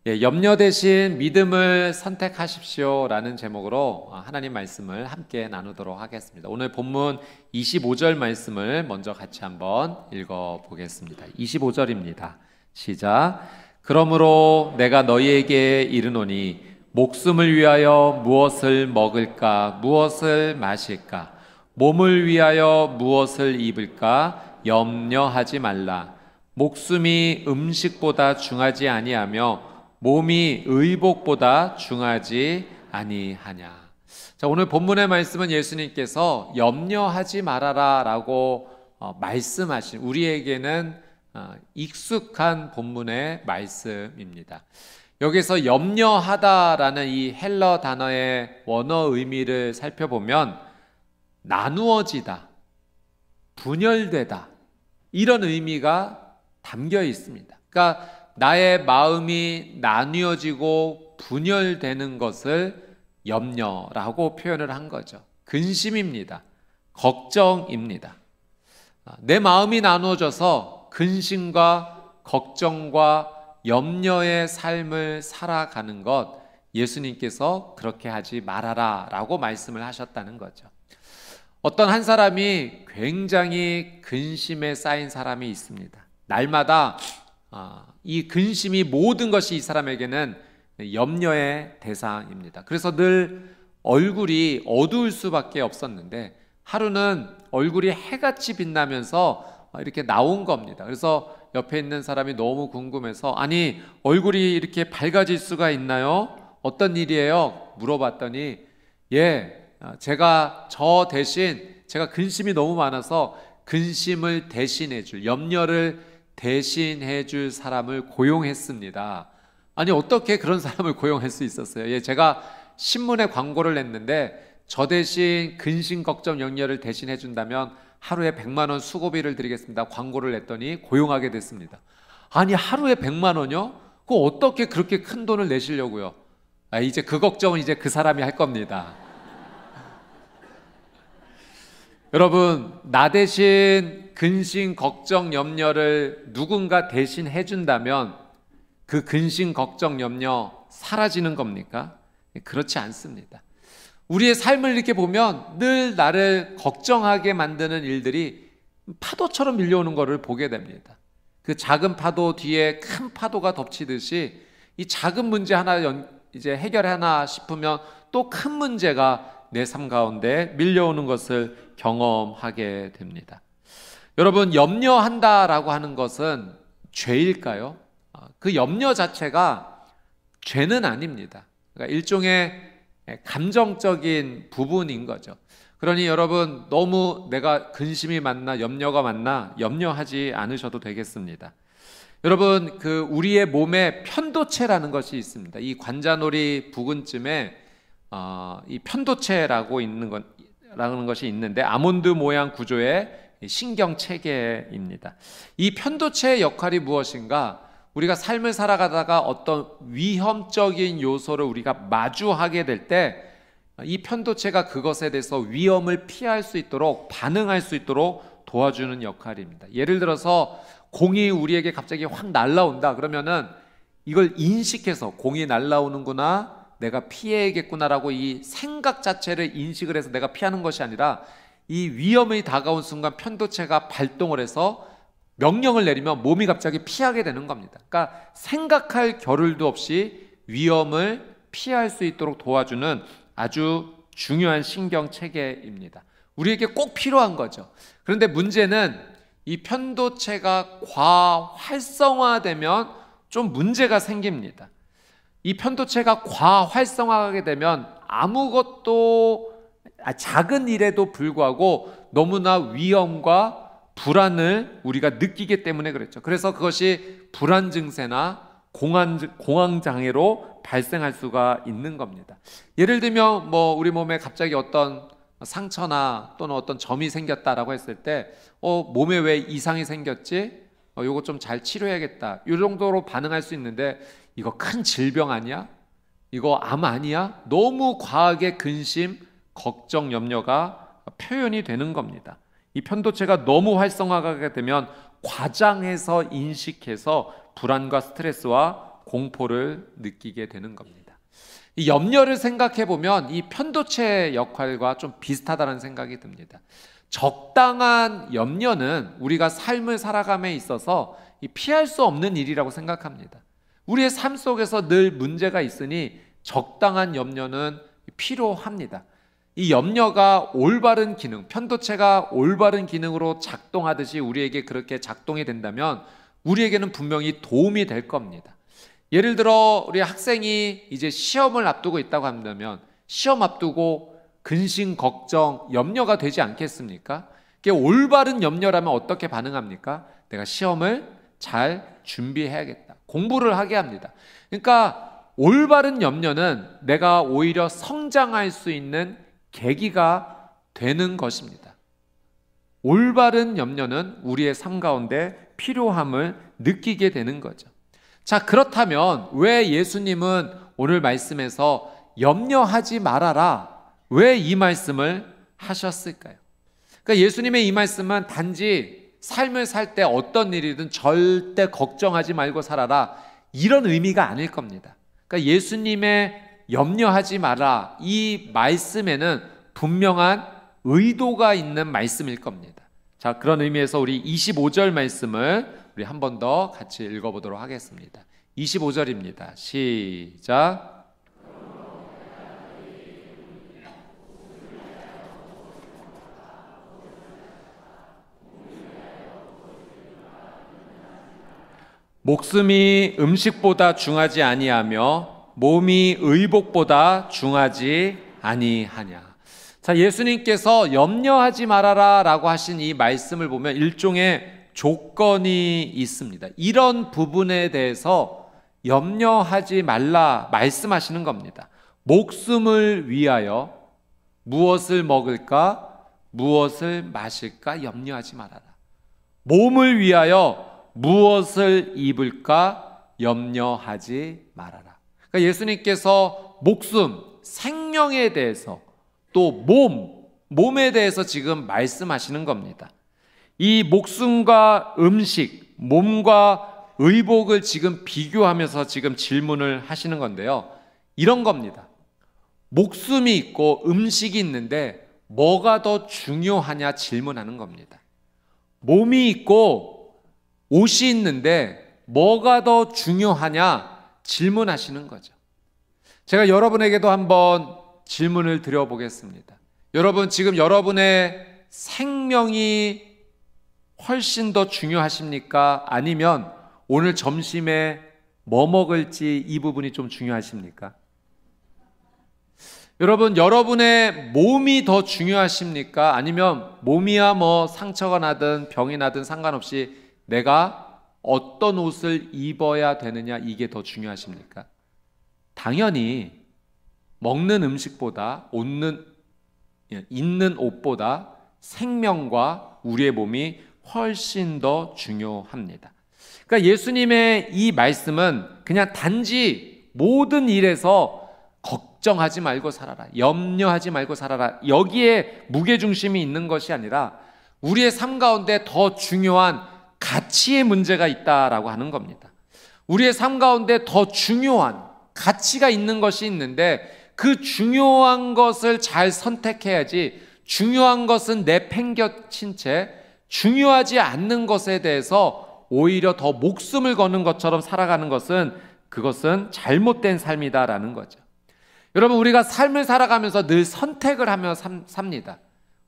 염려 대신 믿음을 선택하십시오 라는 제목으로 하나님 말씀을 함께 나누도록 하겠습니다. 오늘 본문 25절 말씀을 먼저 같이 한번 읽어보겠습니다. 25절입니다. 시작. 그러므로 내가 너희에게 이르노니 목숨을 위하여 무엇을 먹을까 무엇을 마실까 몸을 위하여 무엇을 입을까 염려하지 말라. 목숨이 음식보다 중하지 아니하며 몸이 의복보다 중하지 아니하냐. 자, 오늘 본문의 말씀은 예수님께서 염려하지 말아라 라고 말씀하신, 우리에게는 익숙한 본문의 말씀입니다. 여기서 염려하다라는 이 헬러 단어의 원어 의미를 살펴보면 나누어지다, 분열되다, 이런 의미가 담겨 있습니다. 그러니까 나의 마음이 나뉘어지고 분열되는 것을 염려라고 표현을 한 거죠. 근심입니다. 걱정입니다. 내 마음이 나누어져서 근심과 걱정과 염려의 삶을 살아가는 것, 예수님께서 그렇게 하지 말아라 라고 말씀을 하셨다는 거죠. 어떤 한 사람이 굉장히 근심에 쌓인 사람이 있습니다. 날마다 이 근심이 모든 것이 이 사람에게는 염려의 대상입니다. 그래서 늘 얼굴이 어두울 수밖에 없었는데 하루는 얼굴이 해같이 빛나면서 이렇게 나온 겁니다. 그래서 옆에 있는 사람이 너무 궁금해서, 아니 얼굴이 이렇게 밝아질 수가 있나요? 어떤 일이에요? 물어봤더니 제가 저 대신, 제가 근심이 너무 많아서 근심을 대신해 줄, 염려를 대신해 줄 사람을 고용했습니다. 아니 어떻게 그런 사람을 고용할 수 있었어요? 제가 신문에 광고를 냈는데 저 대신 근심, 걱정, 염려를 대신해 준다면 하루에 100만 원 수고비를 드리겠습니다. 광고를 냈더니 고용하게 됐습니다. 아니 하루에 100만 원이요? 그거 어떻게 그렇게 큰 돈을 내시려고요? 이제 그 걱정은 이제 그 사람이 할 겁니다. 여러분, 나 대신 근심, 걱정, 염려를 누군가 대신 해준다면 그 근심, 걱정, 염려 사라지는 겁니까? 그렇지 않습니다. 우리의 삶을 이렇게 보면 늘 나를 걱정하게 만드는 일들이 파도처럼 밀려오는 것을 보게 됩니다. 그 작은 파도 뒤에 큰 파도가 덮치듯이 이 작은 문제 하나 이제 해결하나 싶으면 또 큰 문제가 내 삶 가운데 밀려오는 것을 경험하게 됩니다. 여러분, 염려한다라고 하는 것은 죄일까요? 그 염려 자체가 죄는 아닙니다. 그러니까 일종의 감정적인 부분인 거죠. 그러니 여러분, 너무 내가 근심이 많나 염려가 많나 염려하지 않으셔도 되겠습니다. 여러분, 우리의 몸에 편도체라는 것이 있습니다. 이 관자놀이 부근쯤에 이 편도체라고 라는 것이 있는데, 아몬드 모양 구조의 신경체계입니다. 이 편도체의 역할이 무엇인가? 우리가 삶을 살아가다가 어떤 위험적인 요소를 우리가 마주하게 될 때 이 편도체가 그것에 대해서 위험을 피할 수 있도록, 반응할 수 있도록 도와주는 역할입니다. 예를 들어서 공이 우리에게 갑자기 확 날라온다 그러면은 이걸 인식해서 공이 날라오는구나, 내가 피해야겠구나라고 이 생각 자체를 인식을 해서 내가 피하는 것이 아니라 이 위험이 다가온 순간 편도체가 발동을 해서 명령을 내리면 몸이 갑자기 피하게 되는 겁니다. 그러니까 생각할 겨를도 없이 위험을 피할 수 있도록 도와주는 아주 중요한 신경체계입니다. 우리에게 꼭 필요한 거죠. 그런데 문제는 이 편도체가 과활성화되면 좀 문제가 생깁니다. 이 편도체가 과활성화하게 되면 아무것도, 작은 일에도 불구하고 너무나 위험과 불안을 우리가 느끼기 때문에 그랬죠. 그래서 그것이 불안 증세나 공황 장애로 발생할 수가 있는 겁니다. 예를 들면 우리 몸에 갑자기 어떤 상처나 또는 어떤 점이 생겼다라고 했을 때 몸에 왜 이상이 생겼지? 요거 좀 잘 치료해야겠다. 이 정도로 반응할 수 있는데, 이거 큰 질병 아니야? 이거 암 아니야? 너무 과하게 근심, 걱정, 염려가 표현이 되는 겁니다. 이 편도체가 너무 활성화하게 되면 과장해서 인식해서 불안과 스트레스와 공포를 느끼게 되는 겁니다. 이 염려를 생각해 보면 이 편도체 역할과 좀 비슷하다는 생각이 듭니다. 적당한 염려는 우리가 삶을 살아감에 있어서 피할 수 없는 일이라고 생각합니다. 우리의 삶 속에서 늘 문제가 있으니 적당한 염려는 필요합니다. 이 염려가 올바른 기능, 편도체가 올바른 기능으로 작동하듯이 우리에게 그렇게 작동이 된다면 우리에게는 분명히 도움이 될 겁니다. 예를 들어 우리 학생이 이제 시험을 앞두고 있다고 한다면 시험 앞두고 근심, 걱정, 염려가 되지 않겠습니까? 그게 올바른 염려라면 어떻게 반응합니까? 내가 시험을 잘 준비해야겠다. 공부를 하게 합니다. 그러니까 올바른 염려는 내가 오히려 성장할 수 있는 계기가 되는 것입니다. 올바른 염려는 우리의 삶 가운데 필요함을 느끼게 되는 거죠. 자, 그렇다면 왜 예수님은 오늘 말씀에서 염려하지 말아라, 왜 이 말씀을 하셨을까요? 그러니까 예수님의 이 말씀은 단지 삶을 살 때 어떤 일이든 절대 걱정하지 말고 살아라, 이런 의미가 아닐 겁니다. 그러니까 예수님의 염려하지 마라, 이 말씀에는 분명한 의도가 있는 말씀일 겁니다. 자, 그런 의미에서 우리 25절 말씀을 우리 한 번 더 같이 읽어보도록 하겠습니다. 25절입니다. 시작. 목숨이 음식보다 중하지 아니하며 몸이 의복보다 중하지 아니하냐. 자, 예수님께서 염려하지 말아라 라고 하신 이 말씀을 보면 일종의 조건이 있습니다. 이런 부분에 대해서 염려하지 말라 말씀하시는 겁니다. 목숨을 위하여 무엇을 먹을까, 무엇을 마실까 염려하지 말아라. 몸을 위하여 무엇을 입을까 염려하지 말아라. 그러니까 예수님께서 목숨, 생명에 대해서 또 몸에 대해서 지금 말씀하시는 겁니다. 이 목숨과 음식, 몸과 의복을 지금 비교하면서 지금 질문을 하시는 건데요. 이런 겁니다. 목숨이 있고 음식이 있는데 뭐가 더 중요하냐 질문하는 겁니다. 몸이 있고 옷이 있는데 뭐가 더 중요하냐 질문하시는 거죠. 제가 여러분에게도 한번 질문을 드려보겠습니다. 여러분, 지금 여러분의 생명이 훨씬 더 중요하십니까? 아니면 오늘 점심에 뭐 먹을지 이 부분이 좀 중요하십니까? 여러분, 여러분의 몸이 더 중요하십니까? 아니면 몸이야 뭐 상처가 나든 병이 나든 상관없이 내가 어떤 옷을 입어야 되느냐, 이게 더 중요하십니까? 당연히 먹는 음식보다 입는 옷보다 생명과 우리의 몸이 훨씬 더 중요합니다. 그러니까 예수님의 이 말씀은 그냥 단지 모든 일에서 걱정하지 말고 살아라, 염려하지 말고 살아라, 여기에 무게중심이 있는 것이 아니라 우리의 삶 가운데 더 중요한 가치의 문제가 있다라고 하는 겁니다. 우리의 삶 가운데 더 중요한 가치가 있는 것이 있는데 그 중요한 것을 잘 선택해야지, 중요한 것은 내팽겨친 채 중요하지 않는 것에 대해서 오히려 더 목숨을 거는 것처럼 살아가는 것은, 그것은 잘못된 삶이다라는 거죠. 여러분, 우리가 삶을 살아가면서 늘 선택을 하며 삽니다.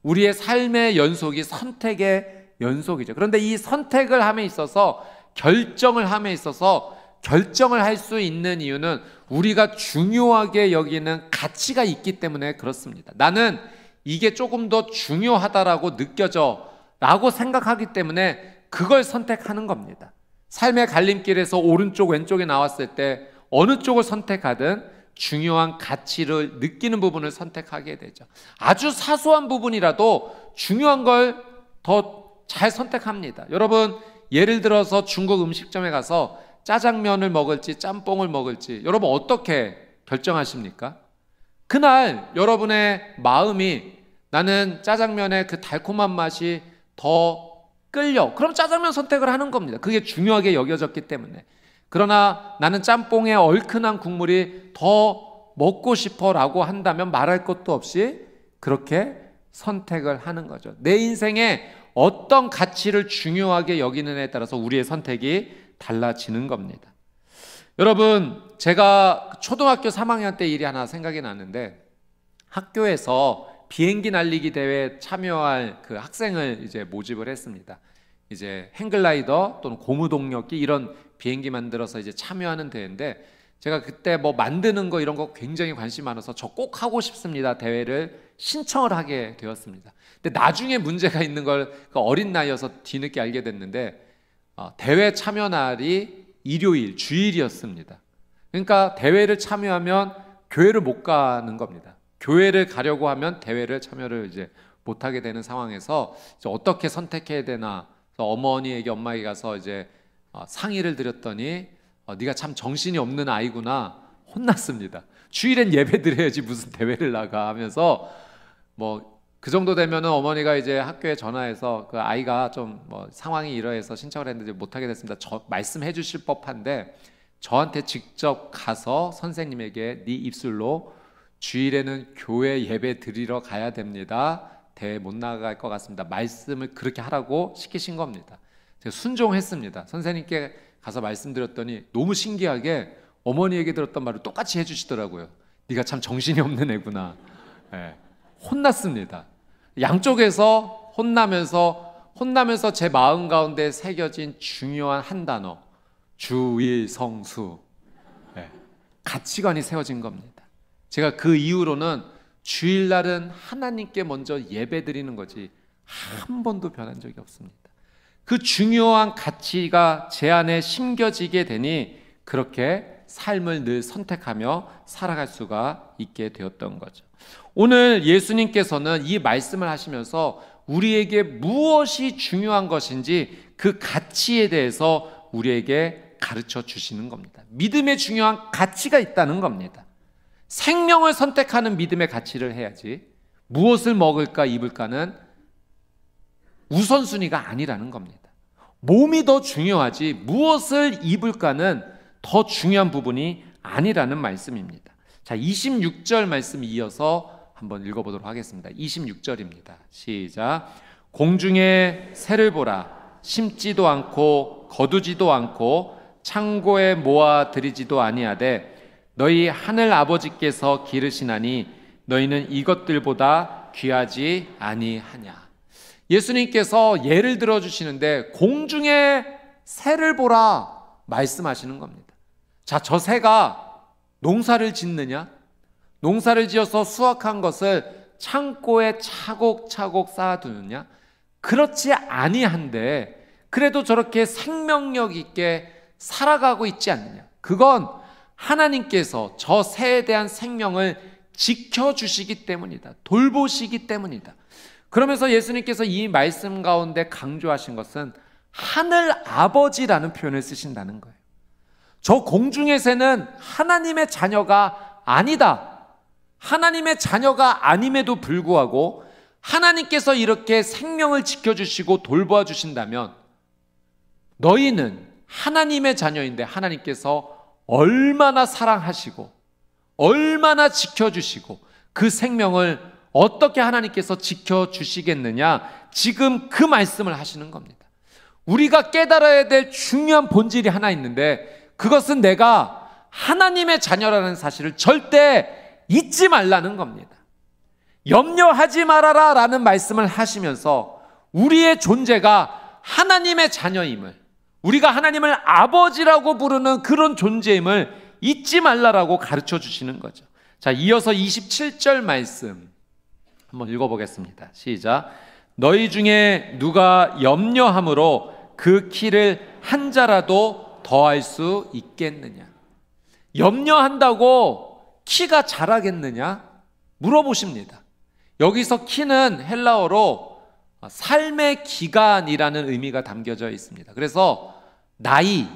우리의 삶의 연속이 선택의 연속이죠. 그런데 이 선택을 함에 있어서, 결정을 함에 있어서 결정을 할 수 있는 이유는 우리가 중요하게 여기는 가치가 있기 때문에 그렇습니다. 나는 이게 조금 더 중요하다라고 느껴져 라고 생각하기 때문에 그걸 선택하는 겁니다. 삶의 갈림길에서 오른쪽 왼쪽에 나왔을 때 어느 쪽을 선택하든 중요한 가치를 느끼는 부분을 선택하게 되죠. 아주 사소한 부분이라도 중요한 걸 더 잘 선택합니다. 여러분, 예를 들어서 중국 음식점에 가서 짜장면을 먹을지 짬뽕을 먹을지 여러분 어떻게 결정하십니까? 그날 여러분의 마음이 나는 짜장면의 그 달콤한 맛이 더 끌려, 그럼 짜장면 선택을 하는 겁니다. 그게 중요하게 여겨졌기 때문에. 그러나 나는 짬뽕에 얼큰한 국물이 더 먹고 싶어라고 한다면 말할 것도 없이 그렇게 선택을 하는 거죠. 내 인생에 어떤 가치를 중요하게 여기느냐에 따라서 우리의 선택이 달라지는 겁니다. 여러분, 제가 초등학교 3학년 때 일이 하나 생각이 나는데, 학교에서 비행기 날리기 대회에 참여할 그 학생을 이제 모집을 했습니다. 이제 행글라이더 또는 고무동력기 이런 비행기 만들어서 이제 참여하는 대회인데, 제가 그때 뭐 만드는 거 이런 거 굉장히 관심 많아서 저 꼭 하고 싶습니다 대회를 신청을 하게 되었습니다. 근데 나중에 문제가 있는 걸 그 어린 나이여서 뒤늦게 알게 됐는데, 대회 참여 날이 일요일, 주일이었습니다. 그러니까 대회를 참여하면 교회를 못 가는 겁니다. 교회를 가려고 하면 대회를 참여를 이제 못 하게 되는 상황에서 이제 어떻게 선택해야 되나, 어머니에게 엄마에게 가서 이제 상의를 드렸더니 네가 참 정신이 없는 아이구나 혼났습니다. 주일엔 예배 드려야지 무슨 대회를 나가 하면서, 뭐 그 정도 되면은 어머니가 이제 학교에 전화해서 그 아이가 좀 뭐 상황이 이러해서 신청을 했는데 못 하게 됐습니다. 말씀해 주실 법한데 저한테 직접 가서 선생님에게 네 입술로 주일에는 교회 예배 드리러 가야 됩니다. 대회 못 나갈 것 같습니다. 말씀을 그렇게 하라고 시키신 겁니다. 제가 순종했습니다. 선생님께 가서 말씀드렸더니 너무 신기하게 어머니에게 들었던 말을 똑같이 해주시더라고요. 네가 참 정신이 없는 애구나. 네. 혼났습니다. 양쪽에서 혼나면서 제 마음 가운데 새겨진 중요한 한 단어, 주일성수. 네. 가치관이 세워진 겁니다. 제가 그 이후로는 주일날은 하나님께 먼저 예배 드리는 거지 한 번도 변한 적이 없습니다. 그 중요한 가치가 제 안에 심겨지게 되니 그렇게 삶을 늘 선택하며 살아갈 수가 있게 되었던 거죠. 오늘 예수님께서는 이 말씀을 하시면서 우리에게 무엇이 중요한 것인지 그 가치에 대해서 우리에게 가르쳐 주시는 겁니다. 믿음에 중요한 가치가 있다는 겁니다. 생명을 선택하는 믿음의 가치를 해야지 무엇을 먹을까 입을까는 우선순위가 아니라는 겁니다. 몸이 더 중요하지 무엇을 입을까는 더 중요한 부분이 아니라는 말씀입니다. 자, 26절 말씀 이어서 한번 읽어보도록 하겠습니다. 26절입니다. 시작. 공중에 새를 보라. 심지도 않고 거두지도 않고 창고에 모아 들이지도 아니하되 너희 하늘 아버지께서 기르시나니 너희는 이것들보다 귀하지 아니하냐. 예수님께서 예를 들어주시는데 공중에 새를 보라 말씀하시는 겁니다. 자, 저 새가 농사를 짓느냐? 농사를 지어서 수확한 것을 창고에 차곡차곡 쌓아두느냐? 그렇지 아니한데 그래도 저렇게 생명력 있게 살아가고 있지 않느냐? 그건 하나님께서 저 새에 대한 생명을 지켜주시기 때문이다. 돌보시기 때문이다. 그러면서 예수님께서 이 말씀 가운데 강조하신 것은 하늘 아버지라는 표현을 쓰신다는 거예요. 저 공중의 새는 하나님의 자녀가 아니다. 하나님의 자녀가 아님에도 불구하고 하나님께서 이렇게 생명을 지켜주시고 돌보아 주신다면 너희는 하나님의 자녀인데 하나님께서 얼마나 사랑하시고 얼마나 지켜주시고 그 생명을 어떻게 하나님께서 지켜주시겠느냐, 지금 그 말씀을 하시는 겁니다. 우리가 깨달아야 될 중요한 본질이 하나 있는데 그것은 내가 하나님의 자녀라는 사실을 절대 잊지 말라는 겁니다. 염려하지 말아라 라는 말씀을 하시면서 우리의 존재가 하나님의 자녀임을, 우리가 하나님을 아버지라고 부르는 그런 존재임을 잊지 말라라고 가르쳐 주시는 거죠. 자, 이어서 27절 말씀 한번 읽어보겠습니다. 시작. 너희 중에 누가 염려함으로 그 키를 한 자라도 더할 수 있겠느냐? 염려한다고 키가 자라겠느냐? 물어보십니다. 여기서 키는 헬라어로 삶의 기간이라는 의미가 담겨져 있습니다. 그래서 나이,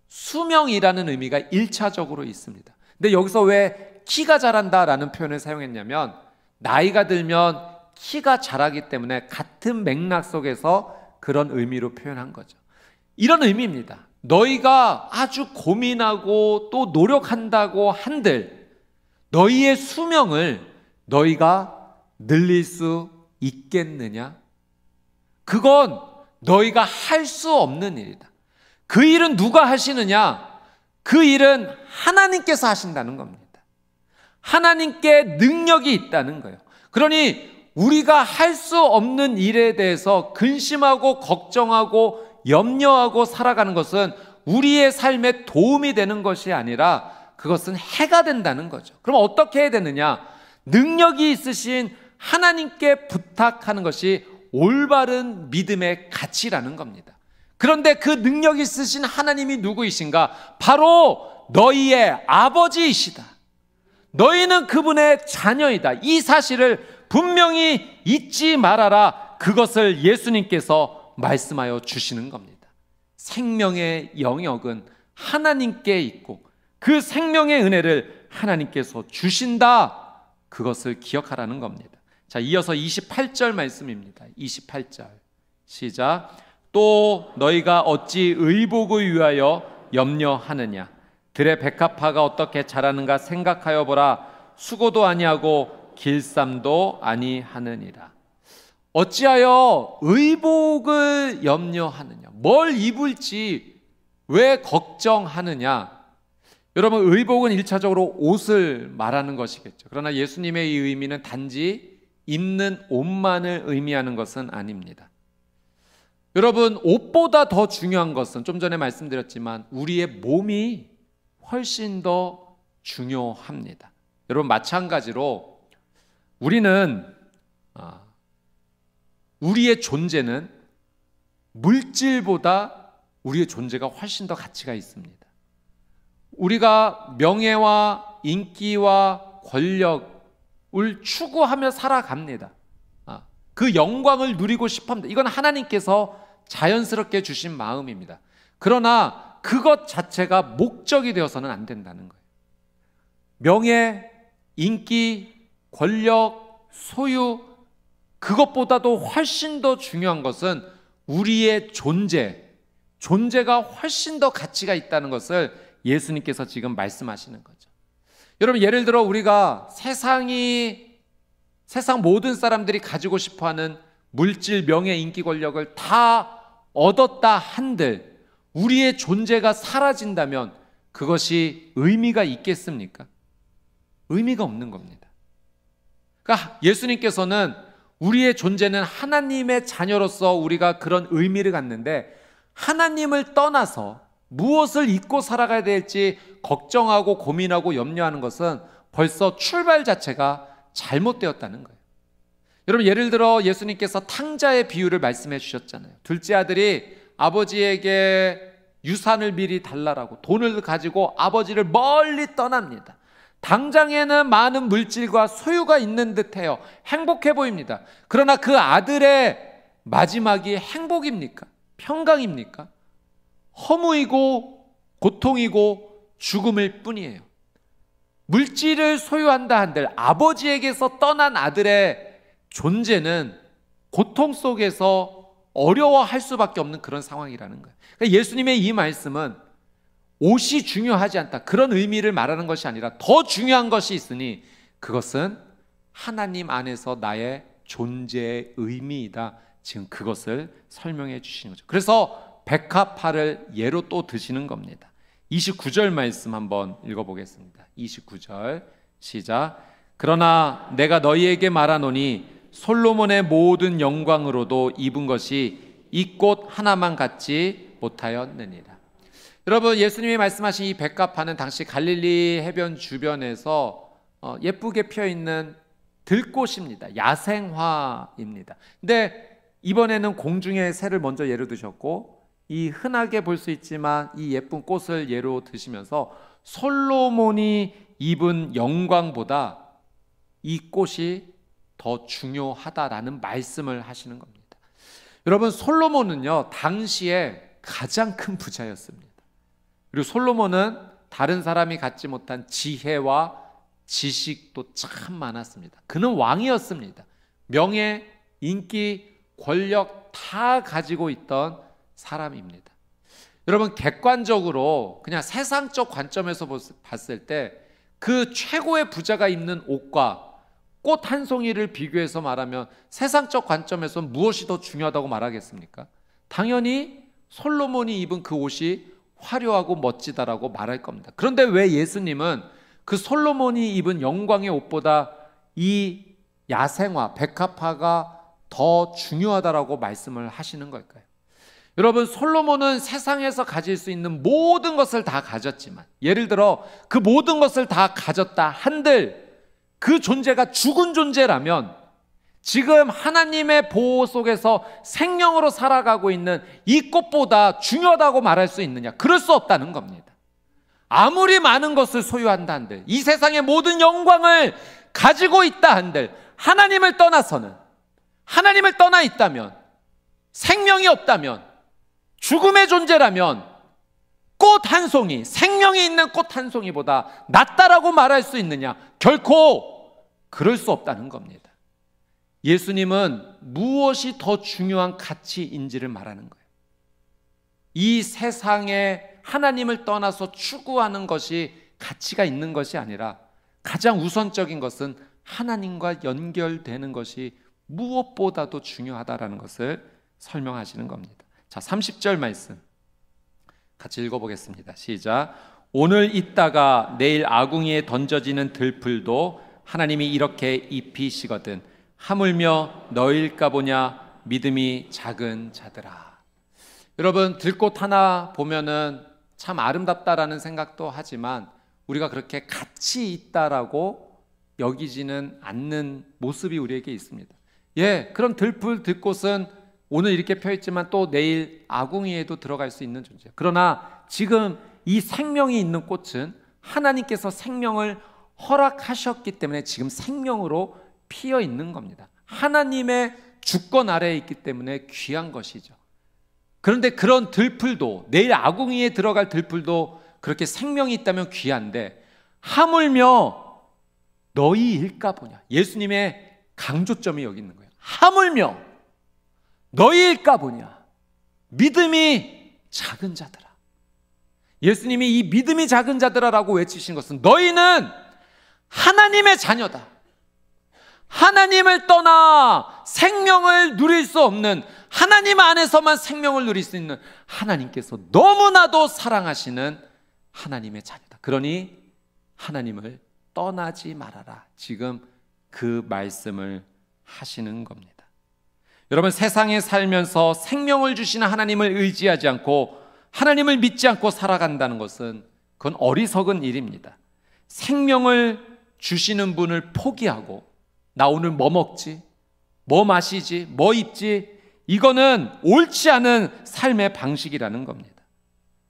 수명이라는 의미가 1차적으로 있습니다. 근데 여기서 왜 키가 자란다라는 표현을 사용했냐면 나이가 들면 키가 자라기 때문에 같은 맥락 속에서 그런 의미로 표현한 거죠. 이런 의미입니다. 너희가 아주 고민하고 또 노력한다고 한들 너희의 수명을 너희가 늘릴 수 있겠느냐? 그건 너희가 할 수 없는 일이다. 그 일은 누가 하시느냐? 그 일은 하나님께서 하신다는 겁니다. 하나님께 능력이 있다는 거예요. 그러니 우리가 할 수 없는 일에 대해서 근심하고 걱정하고 염려하고 살아가는 것은 우리의 삶에 도움이 되는 것이 아니라 그것은 해가 된다는 거죠. 그럼 어떻게 해야 되느냐? 능력이 있으신 하나님께 부탁하는 것이 올바른 믿음의 가치라는 겁니다. 그런데 그 능력 있으신 하나님이 누구이신가? 바로 너희의 아버지이시다. 너희는 그분의 자녀이다. 이 사실을 분명히 잊지 말아라. 그것을 예수님께서 말씀하여 주시는 겁니다. 생명의 영역은 하나님께 있고 그 생명의 은혜를 하나님께서 주신다. 그것을 기억하라는 겁니다. 자, 이어서 28절 말씀입니다. 28절 시작. 또 너희가 어찌 의복을 위하여 염려하느냐? 들의 백합화가 어떻게 자라는가 생각하여 보라. 수고도 아니하고 길쌈도 아니하느니라. 어찌하여 의복을 염려하느냐? 뭘 입을지 왜 걱정하느냐? 여러분, 의복은 1차적으로 옷을 말하는 것이겠죠. 그러나 예수님의 이 의미는 단지 입는 옷만을 의미하는 것은 아닙니다. 여러분, 옷보다 더 중요한 것은 좀 전에 말씀드렸지만 우리의 몸이 훨씬 더 중요합니다. 여러분, 마찬가지로 우리는 우리의 존재는 물질보다 우리의 존재가 훨씬 더 가치가 있습니다. 우리가 명예와 인기와 권력을 추구하며 살아갑니다. 그 영광을 누리고 싶어합니다. 이건 하나님께서 자연스럽게 주신 마음입니다. 그러나 그것 자체가 목적이 되어서는 안 된다는 거예요. 명예, 인기, 권력, 소유, 그것보다도 훨씬 더 중요한 것은 우리의 존재가 훨씬 더 가치가 있다는 것을 예수님께서 지금 말씀하시는 거죠. 여러분, 예를 들어 우리가 세상 모든 사람들이 가지고 싶어하는 물질, 명예, 인기, 권력을 다 얻었다 한들 우리의 존재가 사라진다면 그것이 의미가 있겠습니까? 의미가 없는 겁니다. 그러니까 예수님께서는 우리의 존재는 하나님의 자녀로서 우리가 그런 의미를 갖는데 하나님을 떠나서 무엇을 잊고 살아가야 될지 걱정하고 고민하고 염려하는 것은 벌써 출발 자체가 잘못되었다는 거예요. 여러분, 예를 들어 예수님께서 탕자의 비유를 말씀해 주셨잖아요. 둘째 아들이 아버지에게 유산을 미리 달라라고 돈을 가지고 아버지를 멀리 떠납니다. 당장에는 많은 물질과 소유가 있는 듯해요. 행복해 보입니다. 그러나 그 아들의 마지막이 행복입니까? 평강입니까? 허무이고 고통이고 죽음일 뿐이에요. 물질을 소유한다 한들 아버지에게서 떠난 아들의 존재는 고통 속에서 어려워할 수밖에 없는 그런 상황이라는 거예요. 그러니까 예수님의 이 말씀은 옷이 중요하지 않다, 그런 의미를 말하는 것이 아니라 더 중요한 것이 있으니 그것은 하나님 안에서 나의 존재의 의미이다. 지금 그것을 설명해 주시는 거죠. 그래서 백합화를 예로 또 드시는 겁니다. 29절 말씀 한번 읽어보겠습니다. 29절 시작. 그러나 내가 너희에게 말하노니 솔로몬의 모든 영광으로도 입은 것이 이 꽃 하나만 같지 못하였느니라. 여러분, 예수님이 말씀하신 이 백합화는 당시 갈릴리 해변 주변에서 예쁘게 피어있는 들꽃입니다. 야생화입니다. 근데 이번에는 공중의 새를 먼저 예로 드셨고 이 흔하게 볼 수 있지만 이 예쁜 꽃을 예로 드시면서 솔로몬이 입은 영광보다 이 꽃이 더 중요하다라는 말씀을 하시는 겁니다. 여러분, 솔로몬은요 당시에 가장 큰 부자였습니다. 그리고 솔로몬은 다른 사람이 갖지 못한 지혜와 지식도 참 많았습니다. 그는 왕이었습니다. 명예, 인기, 권력 다 가지고 있던 사람입니다. 여러분, 객관적으로 그냥 세상적 관점에서 봤을 때 그 최고의 부자가 입는 옷과 꽃 한 송이를 비교해서 말하면 세상적 관점에서 무엇이 더 중요하다고 말하겠습니까? 당연히 솔로몬이 입은 그 옷이 화려하고 멋지다라고 말할 겁니다. 그런데 왜 예수님은 그 솔로몬이 입은 영광의 옷보다 이 야생화, 백합화가 더 중요하다라고 말씀을 하시는 걸까요? 여러분, 솔로몬은 세상에서 가질 수 있는 모든 것을 다 가졌지만, 예를 들어 그 모든 것을 다 가졌다 한들 그 존재가 죽은 존재라면 지금 하나님의 보호 속에서 생명으로 살아가고 있는 이 꽃보다 중요하다고 말할 수 있느냐? 그럴 수 없다는 겁니다. 아무리 많은 것을 소유한다 한들, 이 세상의 모든 영광을 가지고 있다 한들, 하나님을 떠나서는, 하나님을 떠나 있다면, 생명이 없다면, 죽음의 존재라면 꽃 한 송이, 생명이 있는 꽃 한 송이보다 낫다라고 말할 수 있느냐? 결코 그럴 수 없다는 겁니다. 예수님은 무엇이 더 중요한 가치인지를 말하는 거예요. 이 세상에 하나님을 떠나서 추구하는 것이 가치가 있는 것이 아니라 가장 우선적인 것은 하나님과 연결되는 것이 무엇보다도 중요하다라는 것을 설명하시는 겁니다. 자, 30절 말씀 같이 읽어보겠습니다. 시작. 오늘 있다가 내일 아궁이에 던져지는 들풀도 하나님이 이렇게 입히시거든 하물며 너일까 보냐 믿음이 작은 자들아. 여러분, 들꽃 하나 보면은 참 아름답다라는 생각도 하지만 우리가 그렇게 가치 있다라고 여기지는 않는 모습이 우리에게 있습니다. 그럼 들풀, 들꽃은 오늘 이렇게 펴있지만 또 내일 아궁이에도 들어갈 수 있는 존재예요. 그러나 지금 이 생명이 있는 꽃은 하나님께서 생명을 허락하셨기 때문에 지금 생명으로 피어 있는 겁니다. 하나님의 주권 아래에 있기 때문에 귀한 것이죠. 그런데 그런 들풀도, 내일 아궁이에 들어갈 들풀도 그렇게 생명이 있다면 귀한데 하물며 너희일까 보냐. 예수님의 강조점이 여기 있는 거예요. 하물며 너희일까 보냐. 믿음이 작은 자들아. 예수님이 이 믿음이 작은 자들아라고 외치신 것은 너희는 하나님의 자녀다. 하나님을 떠나 생명을 누릴 수 없는, 하나님 안에서만 생명을 누릴 수 있는 하나님께서 너무나도 사랑하시는 하나님의 자녀다. 그러니 하나님을 떠나지 말아라. 지금 그 말씀을 하시는 겁니다. 여러분, 세상에 살면서 생명을 주시는 하나님을 의지하지 않고 하나님을 믿지 않고 살아간다는 것은 그건 어리석은 일입니다. 생명을 주시는 분을 포기하고 나 오늘 뭐 먹지? 뭐 마시지? 뭐 입지? 이거는 옳지 않은 삶의 방식이라는 겁니다.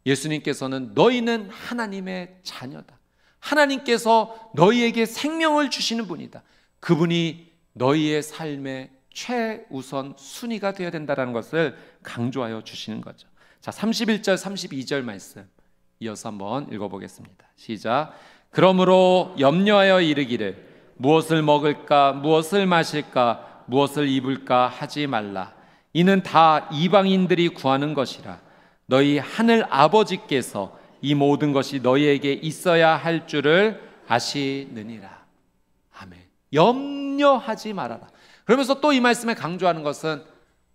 예수님께서는 너희는 하나님의 자녀다. 하나님께서 너희에게 생명을 주시는 분이다. 그분이 너희의 삶의 최우선 순위가 되어야 된다는 것을 강조하여 주시는 거죠. 자, 31절 32절 말씀 이어서 한번 읽어보겠습니다. 시작. 그러므로 염려하여 이르기를 무엇을 먹을까 무엇을 마실까 무엇을 입을까 하지 말라. 이는 다 이방인들이 구하는 것이라. 너희 하늘 아버지께서 이 모든 것이 너희에게 있어야 할 줄을 아시느니라. 아멘. 염려하지 말아라. 그러면서 또 이 말씀에 강조하는 것은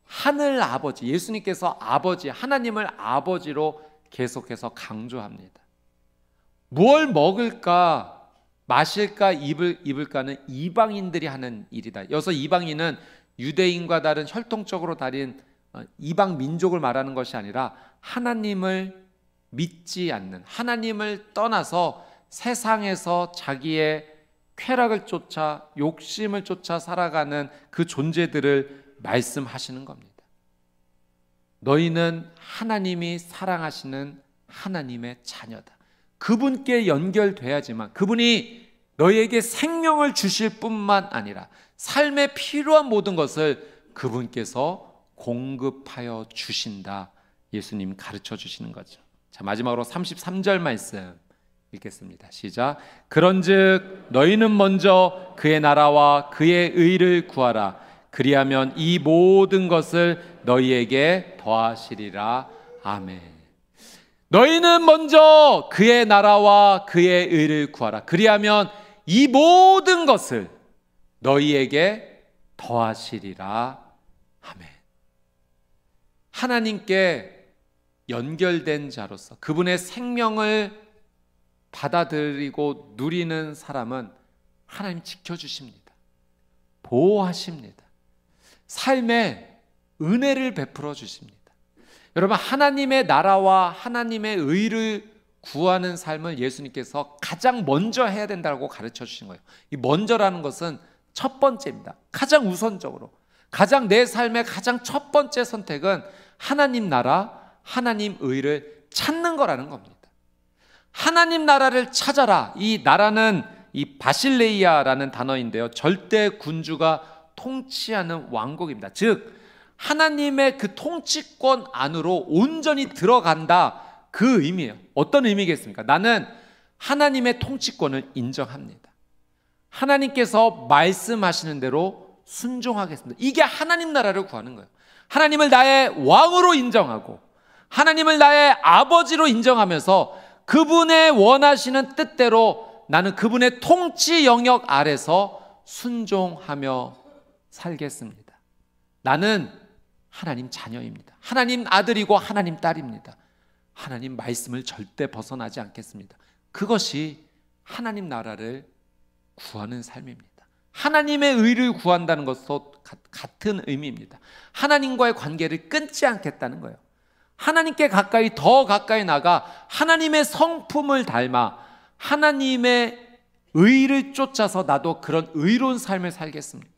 하늘 아버지, 예수님께서 아버지, 하나님을 아버지로 계속해서 강조합니다. 뭘 먹을까, 마실까, 입을까는 이방인들이 하는 일이다. 여기서 이방인은 유대인과 다른 혈통적으로 다른 이방 민족을 말하는 것이 아니라 하나님을 믿지 않는, 하나님을 떠나서 세상에서 자기의 쾌락을 쫓아 욕심을 쫓아 살아가는 그 존재들을 말씀하시는 겁니다. 너희는 하나님이 사랑하시는 하나님의 자녀다. 그분께 연결돼야지만, 그분이 너희에게 생명을 주실 뿐만 아니라 삶에 필요한 모든 것을 그분께서 공급하여 주신다. 예수님 가르쳐 주시는 거죠. 자, 마지막으로 33절 말씀 읽겠습니다. 시작. 그런즉 너희는 먼저 그의 나라와 그의 의를 구하라. 그리하면 이 모든 것을 너희에게 더하시리라. 아멘. 너희는 먼저 그의 나라와 그의 의를 구하라. 그리하면 이 모든 것을 너희에게 더하시리라. 아멘. 하나님께 연결된 자로서 그분의 생명을 받아들이고 누리는 사람은 하나님 지켜주십니다. 보호하십니다. 삶에 은혜를 베풀어 주십니다. 여러분, 하나님의 나라와 하나님의 의를 구하는 삶을 예수님께서 가장 먼저 해야 된다고 가르쳐 주신 거예요. 이 먼저라는 것은 첫 번째입니다. 가장 우선적으로, 가장 내 삶의 가장 첫 번째 선택은 하나님 나라, 하나님 의를 찾는 거라는 겁니다. 하나님 나라를 찾아라. 이 나라는 이 바실레이아라는 단어인데요, 절대 군주가 통치하는 왕국입니다. 즉 하나님의 그 통치권 안으로 온전히 들어간다, 그 의미예요. 어떤 의미겠습니까? 나는 하나님의 통치권을 인정합니다. 하나님께서 말씀하시는 대로 순종하겠습니다. 이게 하나님 나라를 구하는 거예요. 하나님을 나의 왕으로 인정하고 하나님을 나의 아버지로 인정하면서 그분의 원하시는 뜻대로 나는 그분의 통치 영역 아래서 순종하며 살겠습니다. 나는 하나님 자녀입니다. 하나님 아들이고 하나님 딸입니다. 하나님 말씀을 절대 벗어나지 않겠습니다. 그것이 하나님 나라를 구하는 삶입니다. 하나님의 의를 구한다는 것도 같은 의미입니다. 하나님과의 관계를 끊지 않겠다는 거예요. 하나님께 가까이, 더 가까이 나가 하나님의 성품을 닮아 하나님의 의를 쫓아서 나도 그런 의로운 삶을 살겠습니다.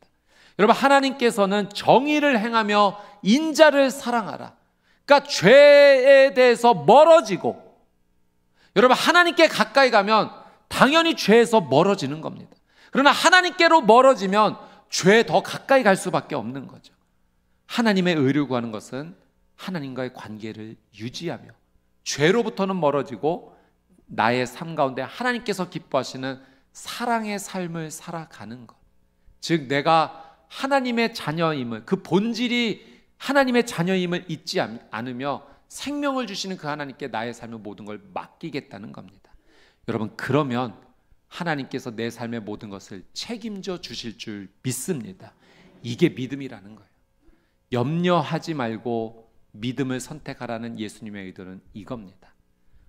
여러분, 하나님께서는 정의를 행하며 인자를 사랑하라. 그러니까 죄에 대해서 멀어지고, 여러분 하나님께 가까이 가면 당연히 죄에서 멀어지는 겁니다. 그러나 하나님께로 멀어지면 죄에 더 가까이 갈 수밖에 없는 거죠. 하나님의 의를 구하는 것은 하나님과의 관계를 유지하며 죄로부터는 멀어지고 나의 삶 가운데 하나님께서 기뻐하시는 사랑의 삶을 살아가는 것. 즉 내가 하나님의 자녀임을, 그 본질이 하나님의 자녀임을 잊지 않으며 생명을 주시는 그 하나님께 나의 삶의 모든 걸 맡기겠다는 겁니다. 여러분, 그러면 하나님께서 내 삶의 모든 것을 책임져 주실 줄 믿습니다. 이게 믿음이라는 거예요. 염려하지 말고 믿음을 선택하라는 예수님의 의도는 이겁니다.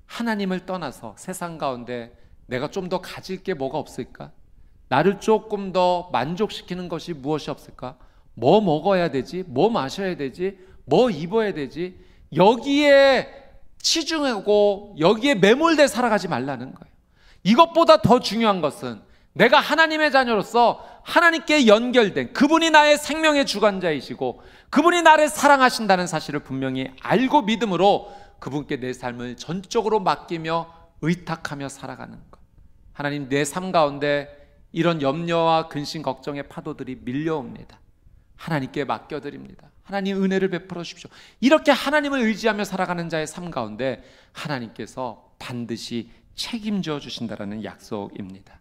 하나님을 떠나서 세상 가운데 내가 좀 더 가질 게 뭐가 없을까? 나를 조금 더 만족시키는 것이 무엇이 없을까? 뭐 먹어야 되지? 뭐 마셔야 되지? 뭐 입어야 되지? 여기에 치중하고 여기에 매몰돼 살아가지 말라는 거예요. 이것보다 더 중요한 것은 내가 하나님의 자녀로서 하나님께 연결된 그분이 나의 생명의 주관자이시고 그분이 나를 사랑하신다는 사실을 분명히 알고 믿음으로 그분께 내 삶을 전적으로 맡기며 의탁하며 살아가는 것. 하나님, 내 삶 가운데 이런 염려와 근심, 걱정의 파도들이 밀려옵니다. 하나님께 맡겨드립니다. 하나님 은혜를 베풀어 주십시오. 이렇게 하나님을 의지하며 살아가는 자의 삶 가운데 하나님께서 반드시 책임져 주신다라는 약속입니다.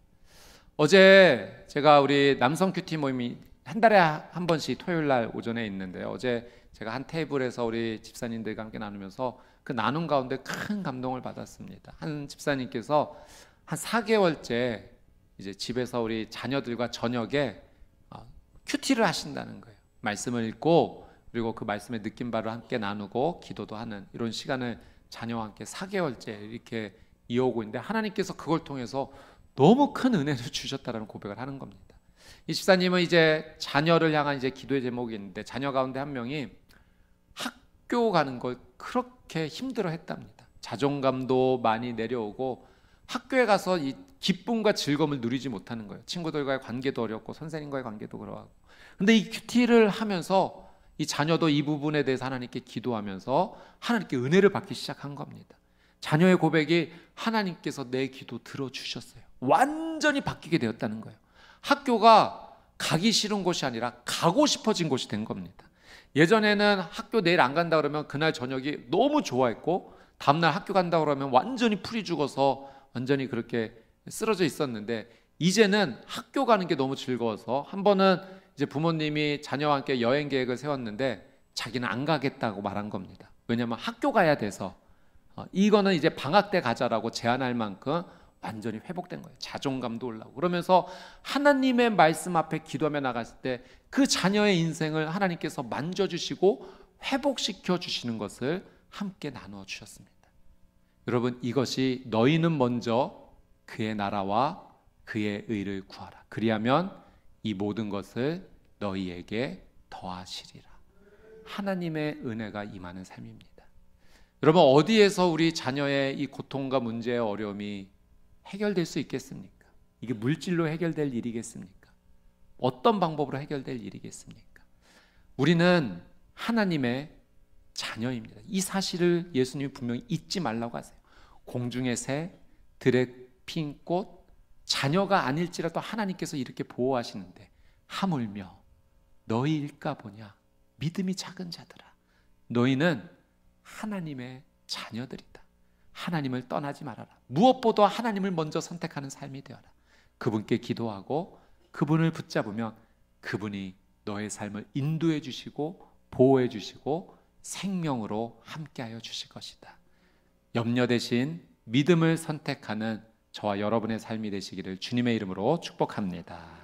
어제 제가 우리 남성 큐티 모임이 한 달에 한 번씩 토요일 날 오전에 있는데요. 어제 제가 한 테이블에서 우리 집사님들과 함께 나누면서 그 나눔 가운데 큰 감동을 받았습니다. 한 집사님께서 한 4개월째 이제 집에서 우리 자녀들과 저녁에 큐티를 하신다는 거예요. 말씀을 읽고 그리고 그 말씀의 느낀 바를 함께 나누고 기도도 하는 이런 시간을 자녀와 함께 4개월째 이렇게 이어오고 있는데 하나님께서 그걸 통해서 너무 큰 은혜를 주셨다라는 고백을 하는 겁니다. 이 집사님은 이제 자녀를 향한 이제 기도의 제목이 있는데 자녀 가운데 한 명이 학교 가는 걸 그렇게 힘들어 했답니다. 자존감도 많이 내려오고 학교에 가서 이 기쁨과 즐거움을 누리지 못하는 거예요. 친구들과의 관계도 어렵고 선생님과의 관계도 그러하고. 근데 이 큐티를 하면서 이 자녀도 이 부분에 대해서 하나님께 기도하면서 하나님께 은혜를 받기 시작한 겁니다. 자녀의 고백이 하나님께서 내 기도 들어주셨어요. 완전히 바뀌게 되었다는 거예요. 학교가 가기 싫은 곳이 아니라 가고 싶어진 곳이 된 겁니다. 예전에는 학교 내일 안 간다 그러면 그날 저녁이 너무 좋아했고 다음날 학교 간다 그러면 완전히 풀이 죽어서 완전히 그렇게 쓰러져 있었는데 이제는 학교 가는 게 너무 즐거워서 한 번은 이제 부모님이 자녀와 함께 여행 계획을 세웠는데 자기는 안 가겠다고 말한 겁니다. 왜냐하면 학교 가야 돼서 이거는 이제 방학 때 가자라고 제안할 만큼 완전히 회복된 거예요. 자존감도 올라오고. 그러면서 하나님의 말씀 앞에 기도하며 나갔을 때 그 자녀의 인생을 하나님께서 만져주시고 회복시켜 주시는 것을 함께 나누어 주셨습니다. 여러분, 이것이 너희는 먼저 그의 나라와 그의 의를 구하라. 그리하면 이 모든 것을 너희에게 더하시리라. 하나님의 은혜가 임하는 삶입니다. 여러분, 어디에서 우리 자녀의 이 고통과 문제의 어려움이 해결될 수 있겠습니까? 이게 물질로 해결될 일이겠습니까? 어떤 방법으로 해결될 일이겠습니까? 우리는 하나님의 자녀입니다. 이 사실을 예수님이 분명히 잊지 말라고 하세요. 공중의 새, 들에 핀 꽃, 자녀가 아닐지라도 하나님께서 이렇게 보호하시는데 하물며 너희일까 보냐, 믿음이 작은 자들아, 너희는 하나님의 자녀들이다. 하나님을 떠나지 말아라. 무엇보다 하나님을 먼저 선택하는 삶이 되어라. 그분께 기도하고 그분을 붙잡으면 그분이 너의 삶을 인도해 주시고 보호해 주시고 생명으로 함께하여 주실 것이다. 염려 대신 믿음을 선택하는 저와 여러분의 삶이 되시기를 주님의 이름으로 축복합니다.